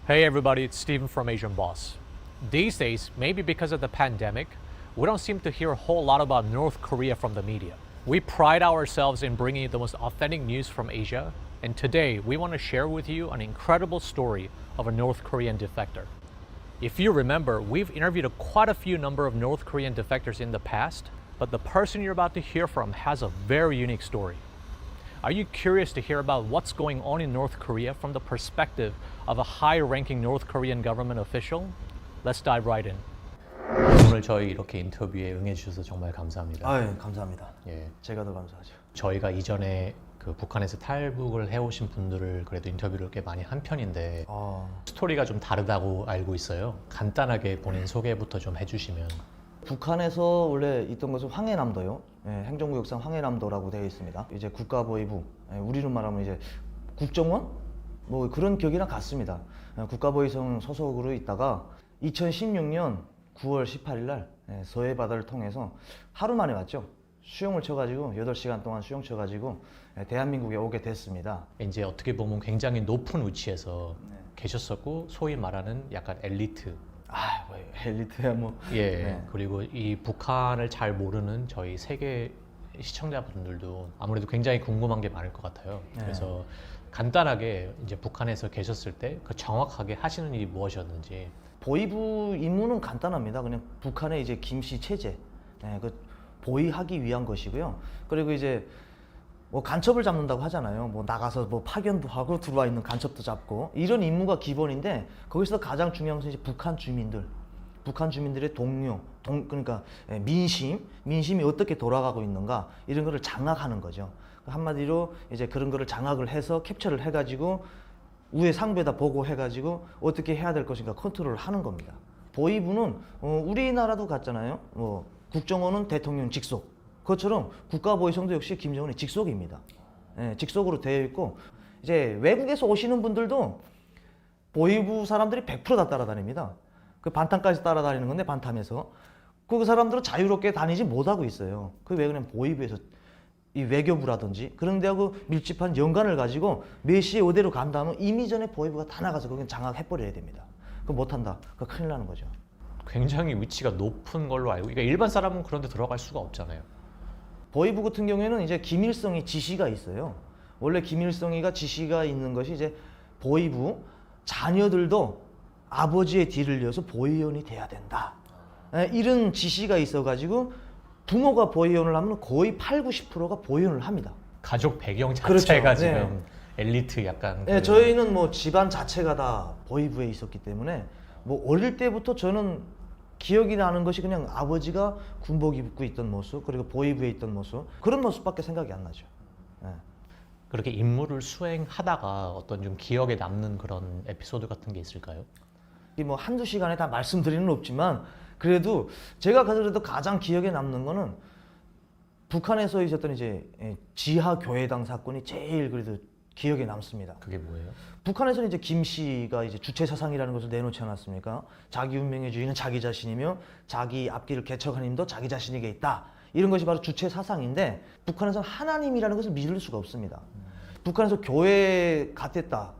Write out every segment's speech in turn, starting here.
Hey everybody, it's Steven from Asian Boss. These days, maybe because of the pandemic, we don't seem to hear a whole lot about North Korea from the media. We pride ourselves in bringing you the most authentic news from Asia, and today we want to share with you an incredible story of a North Korean defector. If you remember, we've interviewed quite a few number of North Korean defectors in the past, but the person you're about to hear from has a very unique story. Are you curious to hear about what's going on in North Korea from the perspective of a high-ranking North Korean government official? Let's dive right in. 오늘 저희 이렇게 인터뷰에 응해주셔서 정말 감사합니다. 아유, 감사합니다. 예, 제가 더 감사하죠. 저희가 이전에 그 북한에서 탈북을 해오신 분들을 그래도 인터뷰를 꽤 많이 한 편인데 스토리가 좀 다르다고 알고 있어요. 간단하게 본인 소개부터 좀 해주시면. 북한에서 원래 있던 것은 황해남도요. 예, 행정구역상 황해남도라고 되어 있습니다. 이제 국가보위부, 우리로 말하면 이제 국정원? 뭐 그런 격이랑 같습니다. 국가보위성 소속으로 있다가 2016년 9월 18일 날 서해 바다를 통해서 하루 만에 왔죠. 수용을 쳐가지고 8시간 동안 수용 쳐가지고 대한민국에 오게 됐습니다. 이제 어떻게 보면 굉장히 높은 위치에서 계셨었고 소위 말하는 약간 엘리트. 뭐 엘리트야 뭐. 예. 네. 그리고 이 북한을 잘 모르는 저희 세계 시청자분들도 아무래도 굉장히 궁금한 게 많을 것 같아요. 네. 그래서 간단하게 이제 북한에서 계셨을 때 그 정확하게 하시는 일이 무엇이었는지. 보위부 임무는 간단합니다. 그냥 북한의 이제 김씨 체제, 그 보위하기 위한 것이고요. 그리고 이제 뭐 간첩을 잡는다고 하잖아요. 뭐 나가서 뭐 파견도 하고 들어와 있는 간첩도 잡고 이런 임무가 기본인데 거기서 가장 중요한 것은 이제 북한 주민들의 동료, 그러니까 민심이 어떻게 돌아가고 있는가 이런 거를 장악하는 거죠. 한마디로 이제 그런 거를 장악을 해서 캡처를 해가지고 위에 상부에다 보고해가지고 어떻게 해야 될 것인가 컨트롤을 하는 겁니다. 보위부는 우리나라도 같잖아요. 뭐 국정원은 대통령 직속. 그것처럼 국가보위성도 역시 김정은의 직속입니다. 예, 직속으로 되어 있고 이제 외국에서 오시는 분들도 보위부 사람들이 100% 다 따라다닙니다. 그 반탐까지 따라다니는 건데 반탐에서 그 사람들은 자유롭게 다니지 못하고 있어요. 그게 왜 그러냐면 보위부에서 이 외교부라든지 그런 데하고 밀집한 연관을 가지고 몇 시에 어디로 간다 하면 이미 전에 보위부가 다 나가서 거긴 장악해버려야 됩니다. 그거 못한다. 그거 큰일 나는 거죠. 굉장히 위치가 높은 걸로 알고, 그러니까 일반 사람은 그런 데 들어갈 수가 없잖아요. 보위부 같은 경우에는 이제 김일성이 지시가 있어요. 원래 김일성이가 지시가 있는 것이 이제 보위부 자녀들도 아버지의 뒤를 이어서 보위원이 돼야 된다. 이런 지시가 있어가지고 부모가 보위원을 하면 거의 80~90%가 보위원을 합니다. 가족 배경 그렇죠. 자체가 네. 지금 엘리트 약간. 네, 저희는 뭐 집안 자체가 다 보위부에 있었기 때문에 뭐 어릴 때부터 저는 기억이 나는 것이 그냥 아버지가 군복 입고 있던 모습 그리고 보위부에 있던 모습 그런 모습밖에 생각이 안 나죠. 네. 그렇게 임무를 수행하다가 어떤 좀 기억에 남는 그런 에피소드 같은 게 있을까요? 이 뭐 한두 시간에 다 말씀드리는 없지만 그래도 제가 그래도 가장 기억에 남는 거는 북한에서 있었던 이제 지하 교회당 사건이 제일 그래도 기억에 남습니다. 그게 뭐예요? 북한에서는 이제 김 씨가 이제 주체 사상이라는 것을 내놓지 않았습니까? 자기 운명의 주인은 자기 자신이며 자기 앞길을 개척하는 힘도 자기 자신에게 있다. 이런 것이 바로 주체 사상인데 북한에서는 하나님이라는 것을 믿을 수가 없습니다. 북한에서 교회 갔댔다.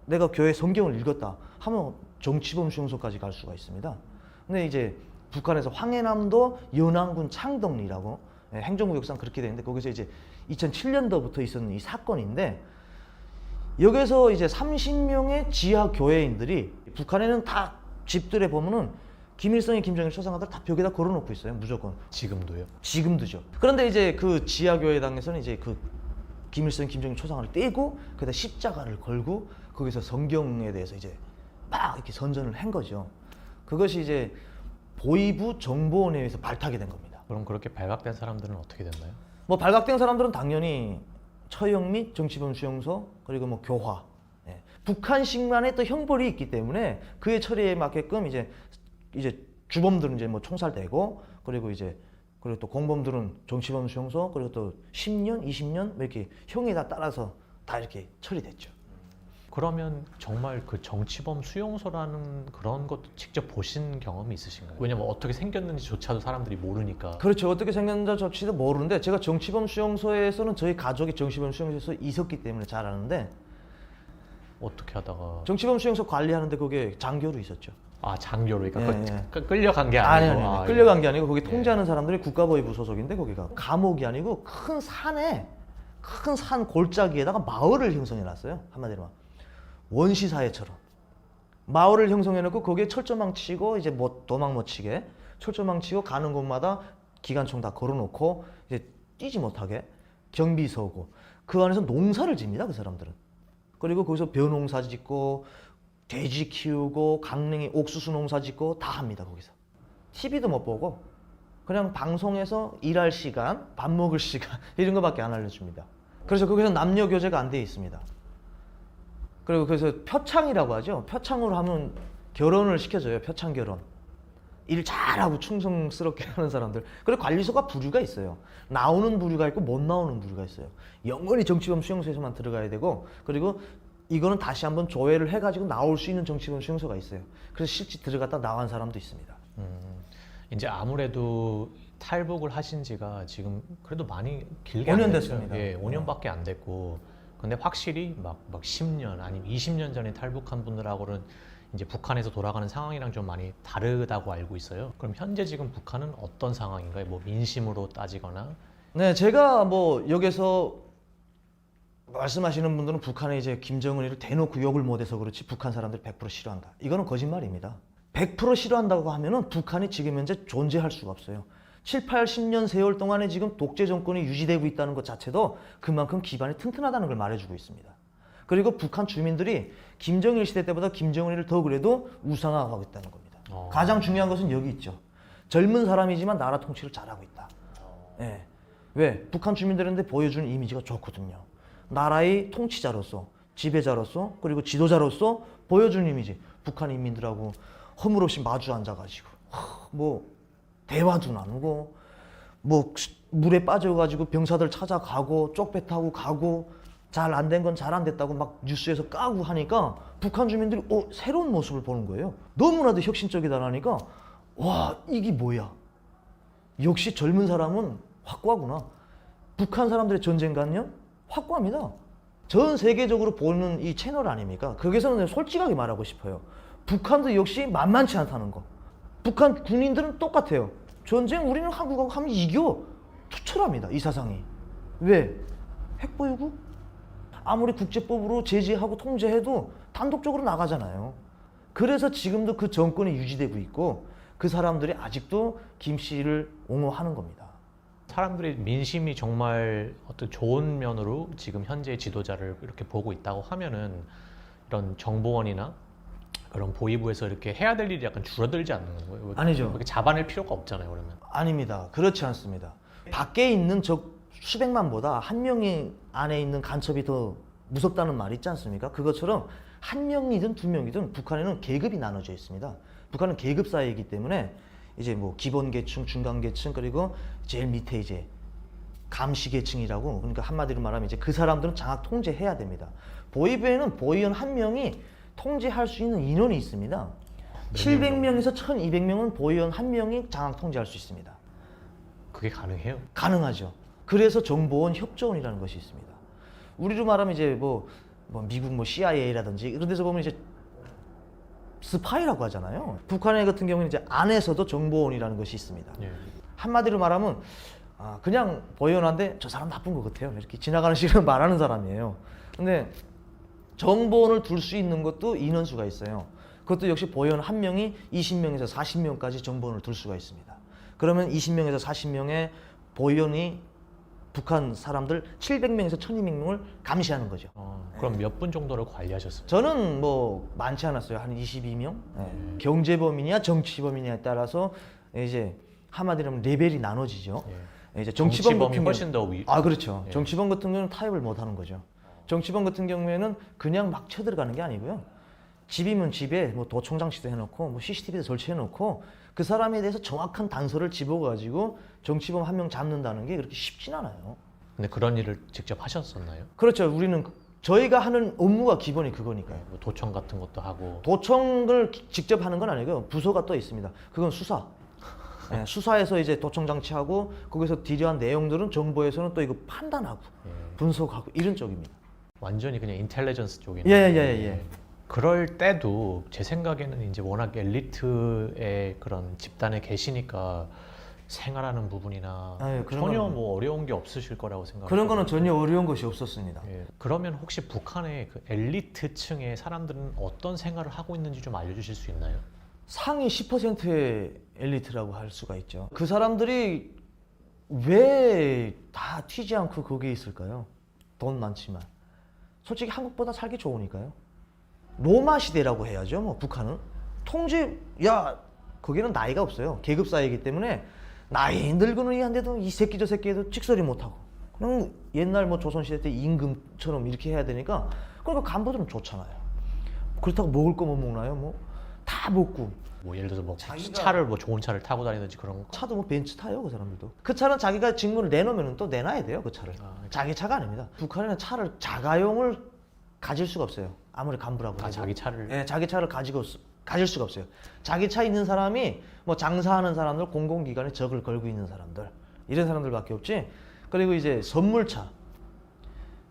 내가 교회 성경을 읽었다 하면 정치범 수용소까지 갈 수가 있습니다. 근데 이제 북한에서 황해남도 연안군 창덕리라고 행정구역상 그렇게 되는데 거기서 이제 2007년도부터 있었는 이 사건인데 여기서 이제 30명의 지하 교회인들이 북한에는 다 집들에 보면은 김일성이 김정일 초상화들 다 벽에다 걸어놓고 있어요. 무조건. 지금도요? 지금도죠. 그런데 이제 그 지하 교회당에서는 이제 그 김일성 김정일 초상화를 떼고 거기다 십자가를 걸고 거기서 성경에 대해서 이제 막 이렇게 선전을 한 거죠. 그것이 이제 보위부 정보원회에서 발탁이 된 겁니다. 그럼 그렇게 발각된 사람들은 어떻게 됐나요? 뭐 발각된 사람들은 당연히 처형 및 정치범 수용소 그리고 뭐 교화. 북한식만의 또 형벌이 있기 때문에 그의 처리에 맞게끔 이제 주범들은 이제 뭐 총살되고 그리고 또 공범들은 정치범 수용소 그리고 또 10년, 20년 뭐 이렇게 형에 다 따라서 다 이렇게 처리됐죠. 그러면 정말 그 정치범 수용소라는 그런 것도 직접 보신 경험이 있으신가요? 왜냐면 어떻게 생겼는지조차도 사람들이 모르니까. 그렇죠. 어떻게 생겼는지조차도 모르는데 제가 정치범 수용소에서는 저희 가족이 정치범 수용소에서 있었기 때문에 잘 아는데 어떻게 하다가 정치범 수용소 관리하는데 거기에 장교로 있었죠. 아 장교로 그러니까 예, 끌려간 게 아니, 아니고 아니, 아, 끌려간 게 아니고 거기 통제하는 사람들이 국가보위부 소속인데 거기가 감옥이 아니고 큰 산에 큰 산 골짜기에다가 마을을 형성해 놨어요. 한마디로 말. 원시사회처럼 마을을 형성해 놓고 거기에 철조망 치고 이제 뭐 도망 못 치게 철조망 치고 가는 곳마다 기관총 다 걸어 놓고 이제 뛰지 못하게 경비 서고 그 안에서 농사를 집니다. 그 사람들은. 그리고 거기서 벼농사 짓고 돼지 키우고 강냉이 옥수수 농사 짓고 다 합니다. 거기서. TV도 못 보고 그냥 방송에서 일할 시간, 밥 먹을 시간 이런 거밖에 안 알려줍니다. 그래서 거기서 남녀 교제가 안 돼 있습니다. 그리고 그래서 표창이라고 하죠. 표창으로 하면 결혼을 시켜줘요. 표창 결혼. 일 잘하고 충성스럽게 하는 사람들. 그리고 관리소가 부류가 있어요. 나오는 부류가 있고 못 나오는 부류가 있어요. 영원히 정치범 수용소에서만 들어가야 되고 그리고 이거는 다시 한번 조회를 해가지고 나올 수 있는 정치범 수용소가 있어요. 그래서 실제 들어갔다 나간 사람도 있습니다. 이제 아무래도 탈북을 하신 지가 지금 그래도 많이 길게 5년 안 됐죠. 됐습니다. 예, 5년밖에 안 됐고 근데 확실히 막 10년 아니면 20년 전에 탈북한 분들하고는 이제 북한에서 돌아가는 상황이랑 좀 많이 다르다고 알고 있어요. 그럼 현재 지금 북한은 어떤 상황인가요? 뭐 민심으로 따지거나 네, 제가 뭐 여기서 말씀하시는 분들은 북한에 이제 김정은이를 대놓고 욕을 못해서 그렇지 북한 사람들이 100% 싫어한다. 이거는 거짓말입니다. 100% 싫어한다고 하면은 북한이 지금 현재 존재할 수가 없어요. 7, 80년 세월 동안에 지금 독재 정권이 유지되고 있다는 것 자체도 그만큼 기반이 튼튼하다는 걸 말해주고 있습니다. 그리고 북한 주민들이 김정일 시대 때보다 김정은이를 더 그래도 우상화하고 있다는 겁니다. 가장 중요한 것은 여기 있죠. 젊은 사람이지만 나라 통치를 잘하고 있다. 예. 왜? 북한 주민들한테 보여주는 이미지가 좋거든요. 나라의 통치자로서, 지배자로서, 그리고 지도자로서 보여주는 이미지. 북한 인민들하고 허물없이 마주 앉아가지고 뭐 대화도 나누고 뭐 물에 빠져가지고 병사들 찾아가고 쪽배 타고 가고 잘 안 된 건 잘 안 됐다고 막 뉴스에서 까고 하니까 북한 주민들이 새로운 모습을 보는 거예요. 너무나도 혁신적이다라니까 와 이게 뭐야. 역시 젊은 사람은 확고하구나. 북한 사람들의 전쟁관념 확고합니다. 전 세계적으로 보는 이 채널 아닙니까? 거기서는 솔직하게 말하고 싶어요. 북한도 역시 만만치 않다는 거. 북한 군인들은 똑같아요. 전쟁 우리는 한국하고 하면 이겨. 투철합니다. 이 사상이. 왜? 핵 보유고? 아무리 국제법으로 제재하고 통제해도 단독적으로 나가잖아요. 그래서 지금도 그 정권이 유지되고 있고 그 사람들이 아직도 김 씨를 옹호하는 겁니다. 사람들이 민심이 정말 어떤 좋은 면으로 지금 현재 지도자를 이렇게 보고 있다고 하면은 이런 정보원이나 그런 보위부에서 이렇게 해야 될 일이 약간 줄어들지 않는 거예요? 아니죠. 그렇게 잡아낼 필요가 없잖아요, 그러면. 아닙니다. 그렇지 않습니다. 밖에 있는 적 수백만보다 한 명이 안에 있는 간첩이 더 무섭다는 말 있지 않습니까? 그것처럼 한 명이든 두 명이든 북한에는 계급이 나눠져 있습니다. 북한은 계급 사회이기 때문에 이제 뭐 기본 계층, 중간 계층 그리고 제일 밑에 이제 감시 계층이라고 그러니까 한마디로 말하면 이제 그 사람들은 장악 통제해야 됩니다. 보위부에는 보위원 한 명이 통제할 수 있는 인원이 있습니다. 700명에서 1200명은 보위원 한 명이 장악 통제할 수 있습니다. 그게 가능해요? 가능하죠. 그래서 정보원 협조원이라는 것이 있습니다. 우리로 말하면 이제 뭐 미국 뭐 CIA라든지 이런 데서 보면 이제 스파이라고 하잖아요. 북한 같은 경우는 이제 안에서도 정보원이라는 것이 있습니다. 예. 한마디로 말하면 그냥 보위원한테 저 사람 나쁜 것 같아요. 이렇게 지나가는 식으로 말하는 사람이에요. 근데 정보원을 둘 수 있는 것도 인원수가 있어요. 그것도 역시 보위원 한 명이 20명에서 40명까지 정보원을 둘 수가 있습니다. 그러면 20명에서 40명의 보위원이 북한 사람들 700명에서 1200명을 감시하는 거죠. 그럼 몇 분 정도를 관리하셨어요? 저는 뭐 많지 않았어요. 한 22명. 경제범이냐 정치범이냐에 따라서 이제 한마디로 하면 레벨이 나눠지죠. 이제 정치범 같은 경우 훨씬 더 위. 그렇죠. 예. 정치범 같은 경우는 타협을 못 하는 거죠. 정치범 같은 경우에는 그냥 막 쳐들어가는 게 아니고요. 집이면 집에 뭐 도청장치도 해놓고 뭐 CCTV도 설치해놓고 그 사람에 대해서 정확한 단서를 집어가지고 정치범 한 명 잡는다는 게 그렇게 쉽진 않아요. 근데 그런 일을 직접 하셨었나요? 그렇죠. 우리는 저희가 하는 업무가 기본이 그거니까요. 뭐 도청 같은 것도 하고. 도청을 직접 하는 건 아니고요. 부서가 또 있습니다. 그건 수사. 수사에서 이제 도청 장치하고 거기서 딜의한 내용들은 정보에서는 또 이거 판단하고 분석하고 이런 쪽입니다. 완전히 그냥 인텔리전스 쪽이네. 예. 그럴 때도 제 생각에는 이제 워낙 엘리트의 그런 집단에 계시니까 생활하는 부분이나 아유, 그런 전혀 거는- 뭐 어려운 게 없으실 거라고 생각합니다. 그런 거는 전혀 어려운 것이 없었습니다. 예. 그러면 혹시 북한의 그 엘리트층의 사람들은 어떤 생활을 하고 있는지 좀 알려주실 수 있나요? 상위 10%의 엘리트라고 할 수가 있죠. 그 사람들이 왜 다 튀지 않고 거기에 있을까요? 돈 많지만. 솔직히 한국보다 살기 좋으니까요. 로마 시대라고 해야죠. 뭐 북한은 거기는 나이가 없어요. 계급 사회이기 때문에 나이 늙은이한테도 이 새끼 저 새끼에도 찍소리 못하고 그냥 옛날 뭐 조선시대 때 임금처럼 이렇게 해야 되니까 그러니까 간부들은 좋잖아요. 그렇다고 먹을 거 뭐 먹나요? 뭐 다 먹고 뭐 예를 들어서 뭐 자기가- 차를 뭐 좋은 차를 타고 다니든지 그런 거. 차도 뭐 벤츠 타요 그 사람들도. 그 차는 자기가 직무를 내놓으면 또 내놔야 돼요 그 차를. 자기 차가 아닙니다. 북한에는 차를 자가용을 가질 수가 없어요. 아무리 간부라고 해도. 자기 차를. 예, 자기 차를 가질 수가 없어요. 자기 차 있는 사람이 뭐 장사하는 사람들, 공공기관에 적을 걸고 있는 사람들 이런 사람들밖에 없지. 그리고 이제 선물차,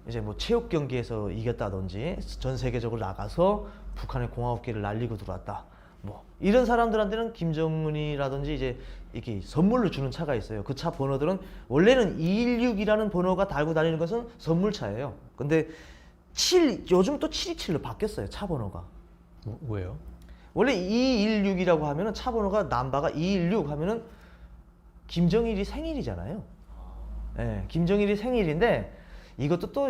이제 뭐 체육 경기에서 이겼다든지 전 세계적으로 나가서 북한의 공화국기를 날리고 들어왔다. 뭐 이런 사람들한테는 김정은이라든지 이제 이렇게 선물로 주는 차가 있어요. 그 차 번호들은 원래는 216이라는 번호가 달고 다니는 것은 선물차예요. 근데 요즘 또 727로 바뀌었어요. 차 번호가. 왜요? 원래 216이라고 하면은 차 번호가 남바가 216 하면은 김정일이 생일이잖아요. 예, 김정일이 생일인데 이것도 또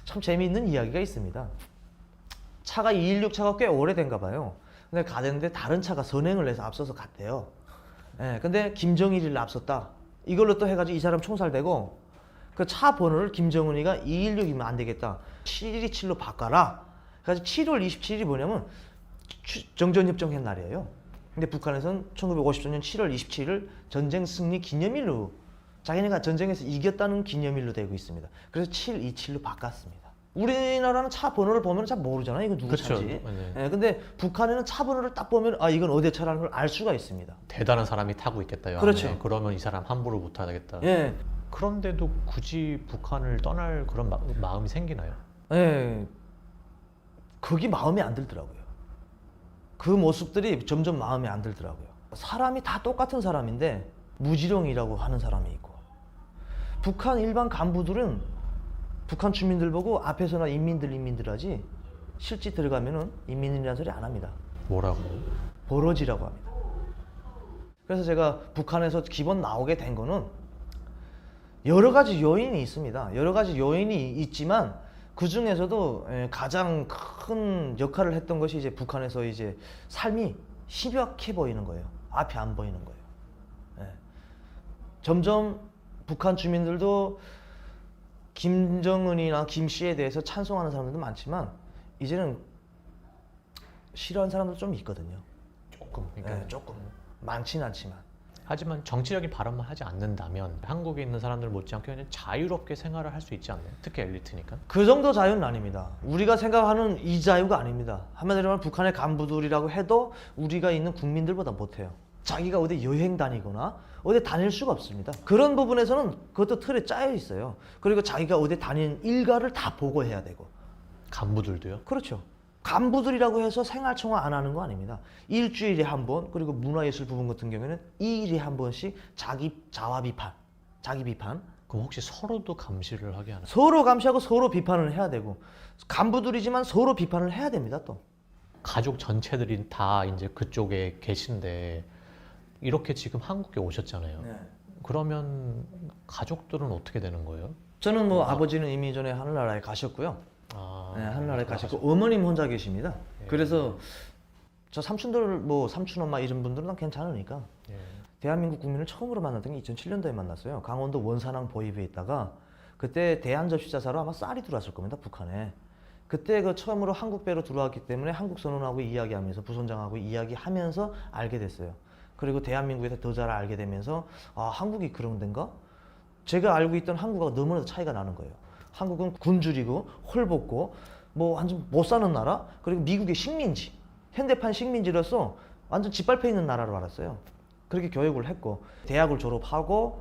참 재미있는 이야기가 있습니다. 차가 216 차가 꽤 오래된가 봐요. 근데 가는데 다른 차가 선행을 해서 앞서서 갔대요. 예, 근데 김정일이를 앞섰다. 이걸로 또 해가지고 이 사람 총살되고 그 차 번호를 김정은이가 216이면 안 되겠다. 727로 바꿔라. 그래서 7월 27일이 뭐냐면 정전협정한 날이에요. 근데 북한에서는 1954년 7월 27일 전쟁 승리 기념일로 자기네가 전쟁에서 이겼다는 기념일로 되고 있습니다. 그래서 727로 바꿨습니다. 우리나라는 차 번호를 보면 잘 모르잖아요. 이거 누구 그쵸. 차인지. 네. 예, 근데 북한에는 차 번호를 딱 보면 아 이건 어디 차라는 걸 알 수가 있습니다. 대단한 사람이 타고 있겠다. 요 그렇죠. 안에. 그러면 이 사람 함부로 못 타겠다. 예, 그런데도 굳이 북한을 떠날 그런 마음이 생기나요? 예, 거기 마음에 안 들더라고요. 그 모습들이 점점 마음에 안 들더라고요. 사람이 다 똑같은 사람인데 무지렁이라고 하는 사람이 있고 북한 일반 간부들은 북한 주민들 보고 앞에서나 인민들 하지 실제 들어가면은 인민이라는 소리 안 합니다. 뭐라고? 버러지라고 합니다. 그래서 제가 북한에서 기본 나오게 된 거는 여러 가지 요인이 있습니다. 여러 가지 요인이 있지만 그 중에서도 가장 큰 역할을 했던 것이 이제 북한에서 이제 삶이 희박해 보이는 거예요. 앞이 안 보이는 거예요. 예. 점점 북한 주민들도 김정은이나 김씨에 대해서 찬송하는 사람들도 많지만 이제는 싫어하는 사람도 좀 있거든요. 조금. 그러니까 조금 많지는 않지만. 하지만 정치적인 발언만 하지 않는다면 한국에 있는 사람들 못지않게 그냥 자유롭게 생활을 할 수 있지 않나요? 특히 엘리트니까. 그 정도 자유는 아닙니다. 우리가 생각하는 이 자유가 아닙니다. 한마디로 말하면 북한의 간부들이라고 해도 우리가 있는 국민들보다 못해요. 자기가 어디 여행 다니거나 어디 다닐 수가 없습니다. 그런 부분에서는 그것도 틀에 짜여 있어요. 그리고 자기가 어디 다니는 일가를 다 보고해야 되고. 간부들도요? 그렇죠. 간부들이라고 해서 생활청화 안 하는 거 아닙니다. 일주일에 한 번, 그리고 문화예술 부분 같은 경우에는 2일에 한 번씩 자기 비판. 그럼 혹시 서로도 감시를 하게 하나요? 서로 감시하고 서로 비판을 해야 되고 간부들이지만 서로 비판을 해야 됩니다 또. 가족 전체들이 다 이제 그쪽에 계신데 이렇게 지금 한국에 오셨잖아요. 그러면 가족들은 어떻게 되는 거예요? 저는 뭐 아버지는 이미 전에 하늘나라에 가셨고요. 아, 네, 하늘나라에 가셨고 어머님 혼자 계십니다. 예. 그래서 저 삼촌들 뭐 삼촌 엄마 이런 분들은 난 괜찮으니까 예. 대한민국 국민을 처음으로 만났던 게 2007년도에 만났어요. 강원도 원산항 보위부에 있다가 그때 대한접시자사로 아마 쌀이 들어왔을 겁니다. 북한에. 그때 그 처음으로 한국 배로 들어왔기 때문에 한국 선언하고 이야기하면서 부선장하고 이야기하면서 알게 됐어요. 그리고 대한민국에서 더 잘 알게 되면서 아 한국이 그런 데인가? 제가 알고 있던 한국하고 너무나도 차이가 나는 거예요. 한국은 굶주리고 헐벗고 뭐 완전 못 사는 나라, 그리고 미국의 식민지, 현대판 식민지로서 완전 짓밟혀 있는 나라로 알았어요. 그렇게 교육을 했고 대학을 졸업하고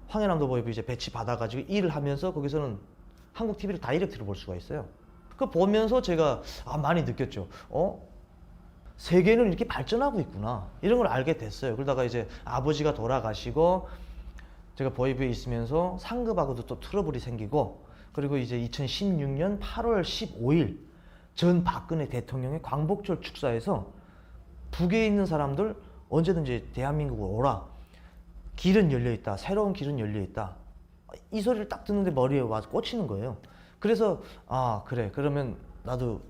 황해남도 보위부 이제 배치 받아가지고 일을 하면서 거기서는 한국 TV를 다이렉트로 볼 수가 있어요. 그 보면서 제가 많이 느꼈죠. 세계는 이렇게 발전하고 있구나. 이런 걸 알게 됐어요. 그러다가 이제 아버지가 돌아가시고 제가 보이브에 있으면서 상급하고도 또 트러블이 생기고, 그리고 이제 2016년 8월 15일 전 박근혜 대통령의 광복절 축사에서 북에 있는 사람들 언제든지 대한민국으로 오라. 길은 열려 있다. 새로운 길은 열려 있다. 이 소리를 딱 듣는데 머리에 와서 꽂히는 거예요. 그래서 그래, 그러면 나도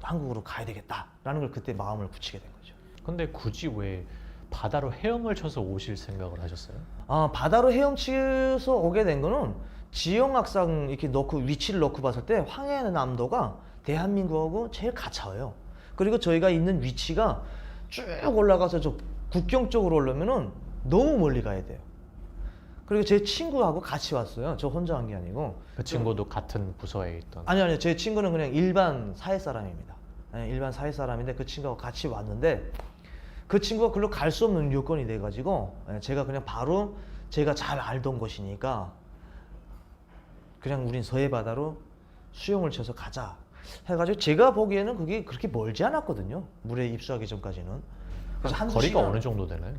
한국으로 가야 되겠다라는 걸 그때 마음을 굳히게 된 거죠. 근데 굳이 왜 바다로 헤엄을 쳐서 오실 생각을 하셨어요? 바다로 헤엄치서 오게 된 거는 지형학상 이렇게 놓고 위치를 놓고 봤을 때 황해남도가 대한민국하고 제일 가까워요. 그리고 저희가 있는 위치가 쭉 올라가서 저 국경 쪽으로 오려면은 너무 멀리 가야 돼요. 그리고 제 친구하고 같이 왔어요. 저 혼자 간 게 아니고. 그 친구도 같은 부서에 있던. 아니요. 제 친구는 그냥 일반 사회 사람입니다. 네, 일반 사회 사람인데 그 친구하고 같이 왔는데 그 친구가 글로 갈 수 없는 요건이 돼가지고 제가 그냥 바로 제가 잘 알던 곳이니까 그냥 우린 서해바다로 수영을 쳐서 가자 해가지고 제가 보기에는 그게 그렇게 멀지 않았거든요. 물에 입수하기 전까지는. 그래서 한 거리가 2시간, 어느 정도 되나요?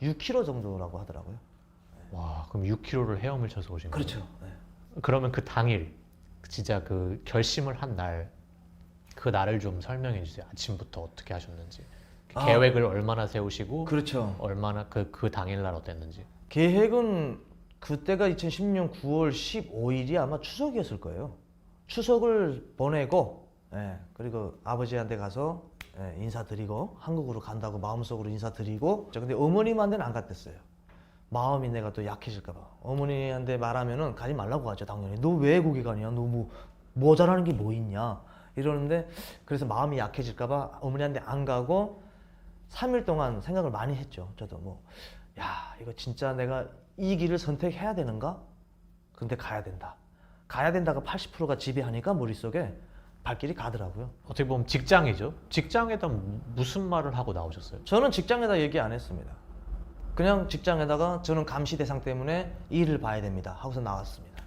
6km 정도라고 하더라고요. 와, 그럼 6km를 헤엄을 쳐서 오신 거예요? 그렇죠. 네. 그러면 그 당일 진짜 그 결심을 한 날, 그 날을 좀 설명해 주세요. 아침부터 어떻게 하셨는지. 계획을 얼마나 세우시고 그렇죠. 얼마나 그 당일날 어땠는지. 계획은 그때가 2016년 9월 15일이 아마 추석이었을 거예요. 추석을 보내고 그리고 아버지한테 가서 인사드리고 한국으로 간다고 마음속으로 인사드리고, 근데 어머님한테는 안 갔댔어요. 마음이 내가 또 약해질까 봐. 어머니한테 말하면은 가지 말라고 하죠, 당연히. 너 왜 거기 가냐? 너 뭐 모자라는 게 뭐 있냐? 이러는데, 그래서 마음이 약해질까 봐 어머니한테 안 가고 3일 동안 생각을 많이 했죠. 저도 이거 진짜 내가 이 길을 선택해야 되는가? 근데 가야 된다. 가야 된다가 80%가 지배하니까 머릿속에 발길이 가더라고요. 어떻게 보면 직장이죠. 직장에다 무슨 말을 하고 나오셨어요? 저는 직장에다 얘기 안 했습니다. 그냥 직장에다가 저는 감시 대상 때문에 일을 봐야 됩니다 하고서 나왔습니다.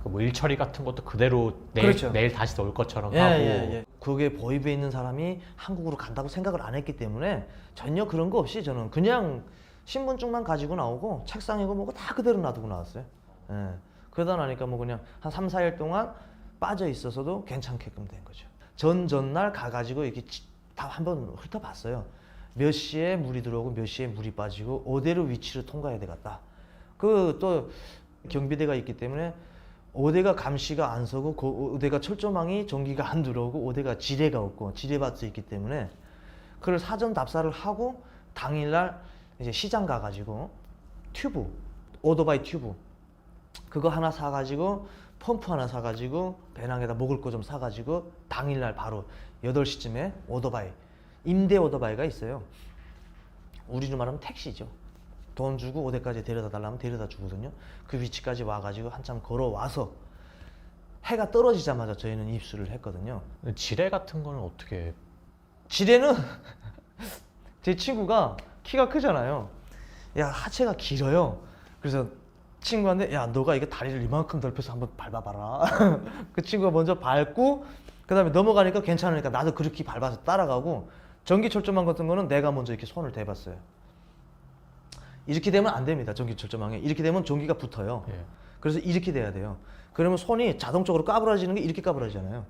뭐 일처리 같은 것도 그대로 내일, 그렇죠. 내일 다시 올 것처럼 예, 하고. 예. 그게 보이브에 있는 사람이 한국으로 간다고 생각을 안 했기 때문에 전혀 그런 거 없이 저는 그냥 신분증만 가지고 나오고 책상이고 뭐고 다 그대로 놔두고 나왔어요. 예. 그러다 나니까 뭐 그냥 한 3, 4일 동안 빠져 있어서도 괜찮게끔 된 거죠. 전날 가가지고 이렇게 다 한번 훑어봤어요. 몇 시에 물이 들어오고 몇 시에 물이 빠지고 어디로 위치를 통과해야 되겠다. 그 또 경비대가 있기 때문에 어디가 감시가 안 서고 그 어디가 철조망이 전기가 안 들어오고 어디가 지뢰가 없고 지뢰밭이 있기 때문에 그걸 사전 답사를 하고 당일날 이제 시장 가가지고 튜브, 오토바이 튜브 그거 하나 사가지고 펌프 하나 사가지고 배낭에다 먹을 거 좀 사가지고 당일날 바로 8시쯤에 오토바이, 임대 오토바이가 있어요. 우리로 말하면 택시죠. 돈 주고 어디까지 데려다 달라면 데려다 주거든요. 그 위치까지 와가지고 한참 걸어와서 해가 떨어지자마자 저희는 입수를 했거든요. 지뢰 같은 거는 어떻게? 지뢰는 제 친구가 키가 크잖아요. 하체가 길어요. 그래서 친구한테 너가 이거 다리를 이만큼 넓혀서 한번 밟아봐라. 그 친구가 먼저 밟고 그 다음에 넘어가니까 괜찮으니까 나도 그렇게 밟아서 따라가고, 전기 철조망 같은 거는 내가 먼저 이렇게 손을 대봤어요. 이렇게 되면 안 됩니다. 전기 철조망에 이렇게 되면 전기가 붙어요. 예. 그래서 이렇게 돼야 돼요. 그러면 손이 자동적으로 까부러지는 게 이렇게 까부러지잖아요.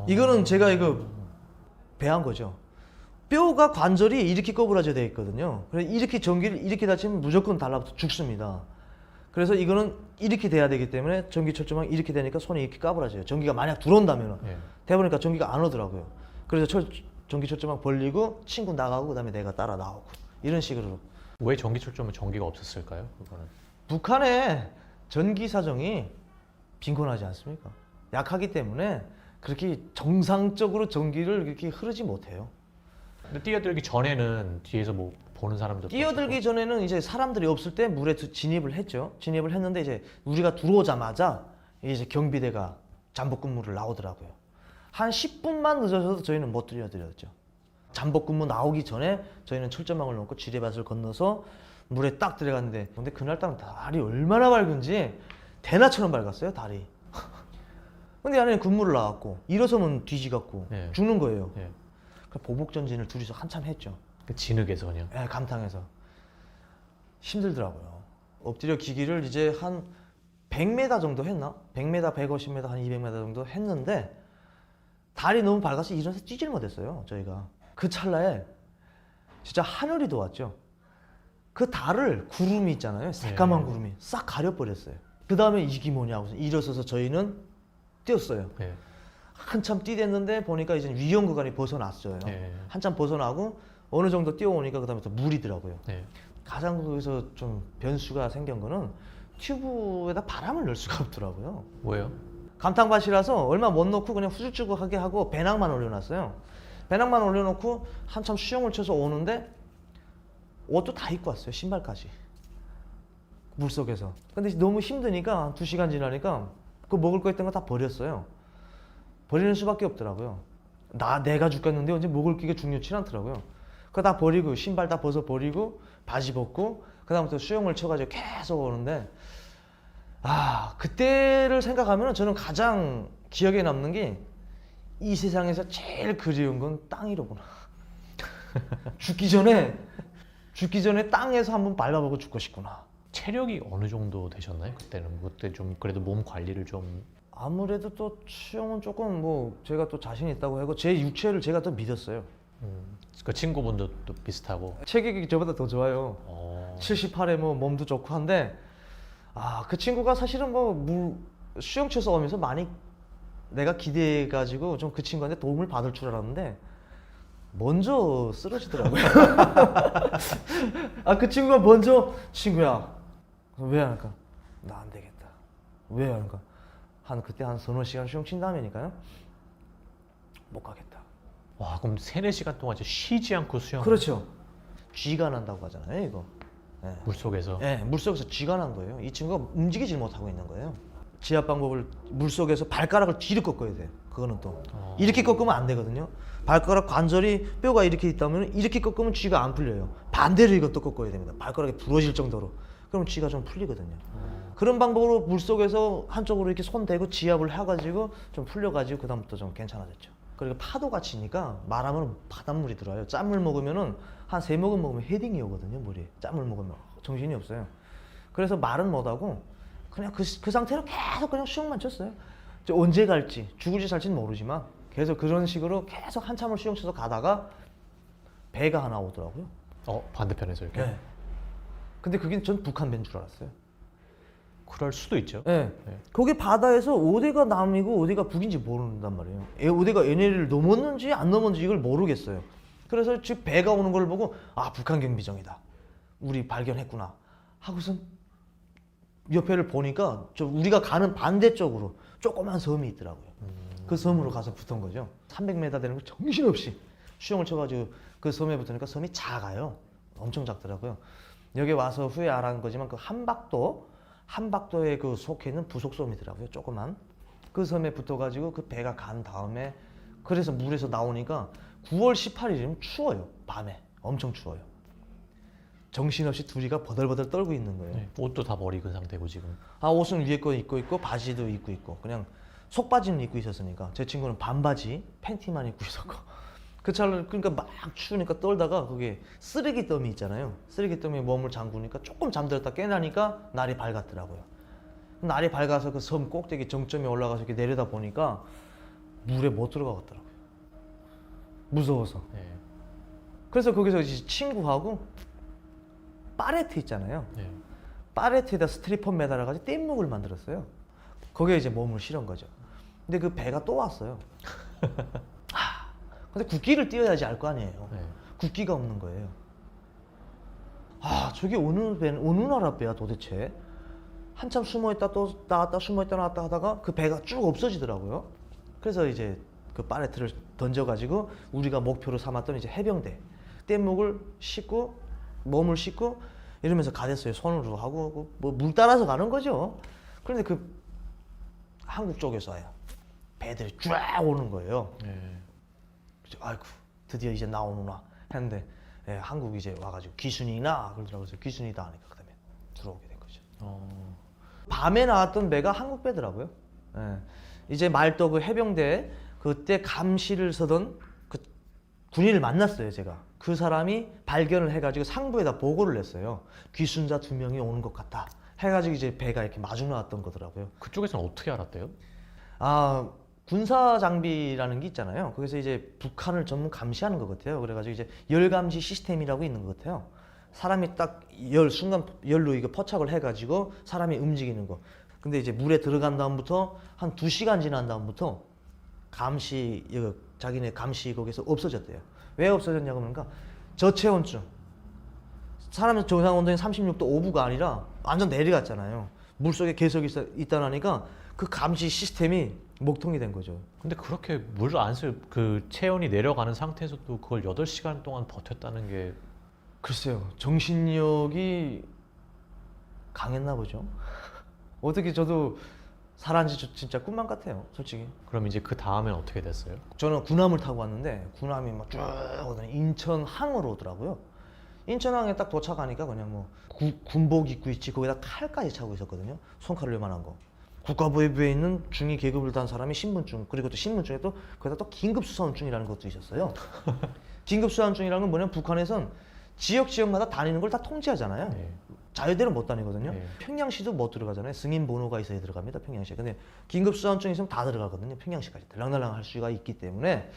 이거는 제가 이거 배한 거죠. 뼈가 관절이 이렇게 꼬부라져 되어 있거든요. 그래서 이렇게 전기를 이렇게 다치면 무조건 달라붙어 죽습니다. 그래서 이거는 이렇게 돼야 되기 때문에 전기 철조망이 이렇게 되니까 손이 이렇게 까부라져요. 전기가 만약 들어온다면 대보니까 전기가 안 오더라고요. 그래서 전기 철조망 벌리고 친구 나가고 그다음에 내가 따라 나오고 이런 식으로. 왜 전기철조망 전기가 없었을까요? 그거는 북한의 전기 사정이 빈곤하지 않습니까? 약하기 때문에 그렇게 정상적으로 전기를 이렇게 흐르지 못해요. 근데 뛰어들기 전에는 뒤에서 뭐 보는 사람들 뛰어들기 전에는 이제 사람들이 없을 때 물에 진입을 했죠. 진입을 했는데 이제 우리가 들어오자마자 이제 경비대가 잠복 근무를 나오더라고요. 한 10분만 늦어서도 저희는 못 뛰어들었죠. 잠복 근무 나오기 전에 저희는 철조망을 놓고 지뢰밭을 건너서 물에 딱 들어갔는데, 근데 그날따라 날이 얼마나 밝은지 대나처럼 밝았어요 달이. 근데 안에 군무를 나왔고 일어서면 뒤지갖고 예. 죽는 거예요. 예. 그 보복 전진을 둘이서 한참 했죠. 그 진흙에서 그냥. 예, 감탕에서 힘들더라고요. 엎드려 기기를 이제 한 100m 정도 했나? 100m, 150m, 한 200m 정도 했는데 달이 너무 밝아서 일어나서 뛰질 못했어요. 저희가 그 찰나에 진짜 하늘이 도왔죠. 그 달을 구름이 있잖아요. 새까만 네. 구름이 싹 가려버렸어요. 그 다음에 이게 뭐냐고 일어서서 저희는 뛰었어요. 예. 한참 뛰댔는데 보니까 이제 위험 구간이 벗어났어요. 예. 한참 벗어나고 어느 정도 뛰어오니까 그 다음에 또 물이더라고요. 예. 가장 거기서 좀 변수가 생긴 거는 튜브에다 바람을 넣을 수가 없더라고요. 왜요? 감탄밭이라서 얼마 못 넣고 그냥 후줄쭉하게 하고 배낭만 올려놨어요. 배낭만 올려놓고 한참 수영을 쳐서 오는데 옷도 다 입고 왔어요. 신발까지. 물속에서. 근데 너무 힘드니까 한 2시간 지나니까 그 먹을 거 있던 거 다 버렸어요. 버리는 수밖에 없더라고요. 내가 죽겠는데 언제 먹을 게 중요치 않더라고요. 그거 다 버리고 신발 다 벗어 버리고 바지 벗고 그 다음부터 수영을 쳐가지고 계속 오는데 그때를 생각하면 저는 가장 기억에 남는 게 이 세상에서 제일 그리운 건 땅이로구나. 죽기 전에 땅에서 한번 밟아보고 죽고 싶구나. 체력이 어느 정도 되셨나요? 그때는 그때 좀 그래도 몸 관리를 좀. 아무래도 또 수영은 조금 뭐 제가 또 자신 있다고 하고 제 육체를 제가 더 믿었어요. 그 친구분도 또 비슷하고. 체격이 저보다 더 좋아요. 78에 뭐 몸도 좋고 한데 그 친구가 사실은 뭐 수영 쳐서 오면서 많이 내가 기대해가지고 좀 그 친구한테 도움을 받을 줄 알았는데 먼저 쓰러지더라고요. 그 친구가 먼저 친구야 왜 할까? 나 안 되겠다. 왜 할까? 그때 한 서너 시간 수영 친 다음이니까요. 못 가겠다. 와, 그럼 3-4시간 동안 진짜 쉬지 않고 수영. 그렇죠. 쥐가 난다고 하잖아요, 이거. 네. 물속에서. 네, 물속에서 쥐가 난 거예요. 이 친구가 움직이질 못하고 있는 거예요. 지압 방법을 물속에서 발가락을 뒤로 꺾어야 돼요. 그거는 또 이렇게 꺾으면 안 되거든요. 발가락 관절이 뼈가 이렇게 있다면 이렇게 꺾으면 쥐가 안 풀려요. 반대로 이것도 꺾어야 됩니다. 발가락이 부러질 정도로. 그럼 쥐가 좀 풀리거든요. 그런 방법으로 물속에서 한쪽으로 이렇게 손 대고 지압을 해가지고 좀 풀려가지고 그 다음부터 좀 괜찮아졌죠. 그리고 파도가 치니까 말하면 바닷물이 들어와요. 짠물 먹으면은 한 3모금 먹으면 헤딩이 오거든요. 물이 짠물 먹으면 정신이 없어요. 그래서 말은 못하고 그냥 그 상태로 계속 그냥 수영만 쳤어요. 언제 갈지 죽을지 살지는 모르지만 계속 그런 식으로 계속 한참을 수영 쳐서 가다가 배가 하나 오더라고요. 반대편에서 이렇게. 네. 근데 그게 전 북한 배인 줄 알았어요. 그럴 수도 있죠. 네. 네. 거기 바다에서 어디가 남이고 어디가 북인지 모른단 말이에요. 어디가 NLL을 넘었는지 안 넘었는지 이걸 모르겠어요. 그래서 즉 배가 오는 걸 보고 북한 경비정이다. 우리 발견했구나. 하고선 옆에를 보니까 우리가 가는 반대쪽으로 조그만 섬이 있더라고요. 그 섬으로 가서 붙은 거죠. 300m 되는 거 정신없이 수영을 쳐가지고 그 섬에 붙으니까 섬이 작아요. 엄청 작더라고요. 여기 와서 후에 알아간 거지만 그 한박도에 그 속해 있는 부속섬이더라고요. 조그만 그 섬에 붙어가지고 그 배가 간 다음에 그래서 물에서 나오니까 9월 18일이면 추워요. 밤에 엄청 추워요. 정신없이 둘이가 버들버들 떨고 있는 거예요. 네. 옷도 다 버리고 상태고 지금. 옷은 위에 거 입고 있고 바지도 입고 있고 그냥 속바지는 입고 있었으니까 제 친구는 반바지 팬티만 입고 있었고 그 차를 그러니까 막 추우니까 떨다가 그게 쓰레기 더미 있잖아요. 쓰레기 더미에 몸을 잠그니까 조금 잠들었다 깨나니까 날이 밝았더라고요. 날이 밝아서 그 섬 꼭대기 정점에 올라가서 이렇게 내려다 보니까 물에 못 들어가겠더라고요. 무서워서. 네. 그래서 거기서 이제 친구하고 파레트 있잖아요. 네. 파레트에다 스트리퍼 매달아가지고 뗏목을 만들었어요. 거기에 이제 몸을 실은 거죠. 근데 그 배가 또 왔어요. 근데 국기를 띄워야지 알 거 아니에요. 네. 국기가 없는 거예요. 저게 어느 나라 배야 도대체? 한참 숨어있다 또 나왔다 숨어있다 나왔다 하다가 그 배가 쭉 없어지더라고요. 그래서 이제 그 파레트를 던져가지고 우리가 목표로 삼았던 이제 해병대 뗏목을 싣고 몸을 싣고 이러면서 가댔어요. 손으로 하고 뭐 물 따라서 가는 거죠. 그런데 그 한국 쪽에서야 배들이 쫙 오는 거예요. 네. 아이고 드디어 이제 나오는구나 했는데 한국 이제 와가지고 귀순이나 그러더라고요. 귀순이다 하니까 그다음에 들어오게 된 거죠. 밤에 나왔던 배가 한국 배더라고요. 예. 이제 말도 그 해병대 그때 감시를 서던 그 군인을 만났어요, 제가. 그 사람이 발견을 해가지고 상부에다 보고를 냈어요. 귀순자 2명이 오는 것 같다. 해가지고 이제 배가 이렇게 마중 나왔던 거더라고요. 그쪽에서는 어떻게 알았대요? 아, 군사 장비라는 게 있잖아요. 거기서 이제 북한을 전문 감시하는 것 같아요. 그래가지고 이제 열 감시 시스템이라고 있는 것 같아요. 사람이 딱 순간 열로 이거 포착을 해가지고 사람이 움직이는 거. 근데 이제 물에 들어간 다음부터 한 2시간 지난 다음부터 감시 이거 자기네 감시 거기서 없어졌대요. 왜 없어졌냐고 그러니까 저체온증. 사람의 정상 온도는 36도 5부가 아니라 완전 내려갔잖아요. 물 속에 계속 있다나니까 그 감시 시스템이 목통이 된 거죠. 근데 그렇게 물 안에서 그 체온이 내려가는 상태에서도 그걸 8시간 동안 버텼다는 게 글쎄요, 정신력이 강했나 보죠. 어떻게 저도 살아난 지 진짜 꿈만 같아요, 솔직히. 그럼 이제 그 다음엔 어떻게 됐어요? 저는 군함을 타고 왔는데 군함이 막 쭉 오더니 인천항으로 오더라고요. 인천항에 딱 도착하니까 그냥 뭐 군복 입고 있지 거기다 칼까지 차고 있었거든요. 손칼을 요만한 거. 국가보위부에 있는 중위 계급을 단 사람이 신분증, 그리고 또 신분증에 또 거기다 또 긴급수사원증이라는 것도 있었어요. 긴급수사원증이라는 건 뭐냐면 북한에선 지역마다 다니는 걸 다 통제하잖아요. 네. 자유대로 못 다니거든요. 네. 평양시도 못 들어가잖아요. 승인 번호가 있어야 들어갑니다. 평양시. 근데 긴급수사원증 있으면 다 들어가거든요. 평양시까지 들랑달랑 할 수가 있기 때문에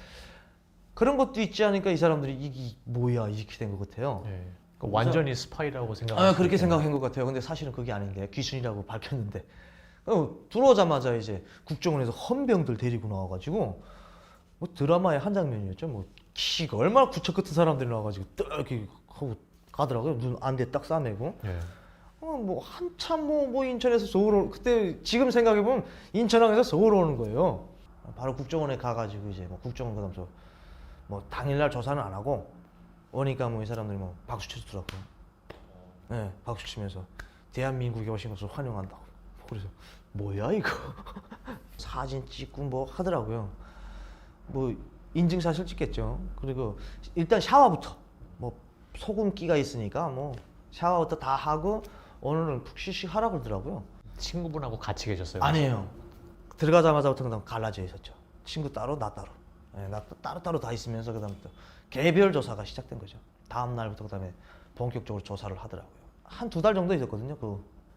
그런 것도 있지 않으니까 이 사람들이 이게 뭐야 이렇게 된 것 같아요. 네. 그러니까 완전히 스파이라고 생각하시는 그렇게 생각한 것 같아요. 근데 사실은 그게 아닌데 귀순이라고 밝혔는데 들어오자마자 이제 국정원에서 헌병들 데리고 나와가지고 뭐 드라마의 한 장면이었죠. 뭐 키가 얼마나 구척 같은 사람들이 나와가지고 딱 이렇게 하고 가더라고요. 눈 안대 딱 싸매고. 네. 뭐 한참 뭐 인천에서 서울 그때 지금 생각해 보면 인천항에서 서울 오는 거예요. 바로 국정원에 가가지고 이제 뭐 국정원 그다음서 뭐 당일날 조사는 안 하고 오니까 뭐 이 사람들이 뭐 박수 치더라고요. 네, 박수 치면서 대한민국에 오신 것을 환영한다고. 그래서 뭐야 이거 사진 찍고 뭐 하더라고요. 뭐 인증샷을 찍겠죠. 그리고 일단 샤워부터 뭐 소금기가 있으니까 뭐 샤워부터 다 하고 오늘은 푹 쉬하라고 그러더라고요. 친구분하고 같이 계셨어요? 아니에요. 들어가자마자부터 그다음 갈라져 있었죠. 친구 따로 나 따로. 네, 나 따로 다 있으면서 그다음부터 개별 조사가 시작된 거죠. 다음 날부터 그다음에 본격적으로 조사를 하더라고요. 한 2달 정도 있었거든요.